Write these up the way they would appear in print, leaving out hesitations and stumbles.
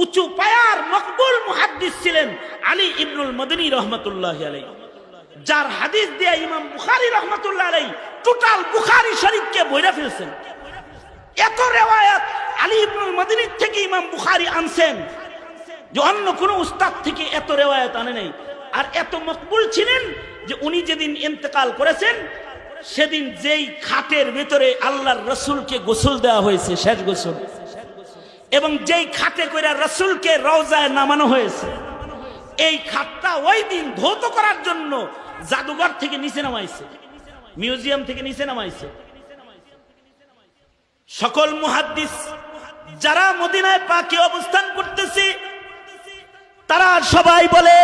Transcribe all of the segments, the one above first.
উঁচু পায়ার মকবুল মুহাদ্দিস ছিলেন আলী ইবনুল মদনী রহমাতুল্লাহি আলাইহি, যার হাদিস দিয়ে ইমাম বুখারী রহমাতুল্লাহি আলাইহি টোটাল বুখারী শরীফকে বইরা ফেলছেন। এত রিওয়ায়াত আলী ইবনুল মদনীর থেকে ইমাম বুখারী আনছেন যে অন্য কোন উস্তাদ থেকে এত রিওয়ায়াত আনে নাই। আর এত মকবুল ছিলেন যে উনি যেদিন ইন্তেকাল করেছেন সেদিন যেই খাটের ভিতরে আল্লাহর রাসূলকে গোসল দেওয়া হয়েছে, শেষ গোসল, এবং যেই খাটে কইরা রাসূলকে রওজায় নামানো হয়েছে, এই খাটটা ওই দিন ধৌত করার জন্য জাদুঘর থেকে নিচে নামাইছে, মিউজিয়াম থেকে নিচে নামাইছে। সকল মুহাদ্দিস যারা মদিনায় পাকে অবস্থান করতেছে তারা সবাই বলে,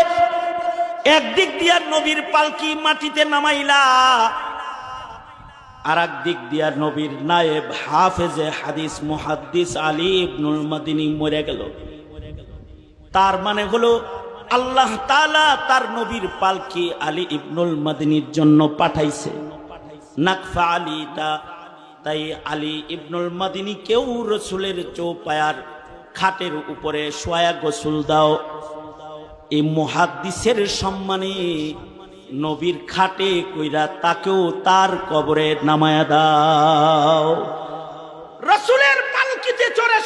একদিক দিয়া নবীর পালকি মাটিতে নামাইলা, আর একদিক দিয়া নবীর নায়েব হাফেজে হাদিস মুহাদ্দিস আলী ইবনুল মদিনী মরে গেল। তার মানে হলো আল্লাহ তাআলা তার নবীর পালকি আলী ইবনুল মদিনীর জন্য পাঠাইছে। নাকফা আলীটা, তাই আলী ইবনুল মদিনী কেউ রসুলের চৌপায়ার খাটের উপরে শোয়া গোসল দাও। এই মুহাদ্দিসের সম্মানে নবীর খাটে কইরা তাকেও তার কবরে নামায়া দাও। রসুলের পালকিতে চড়ে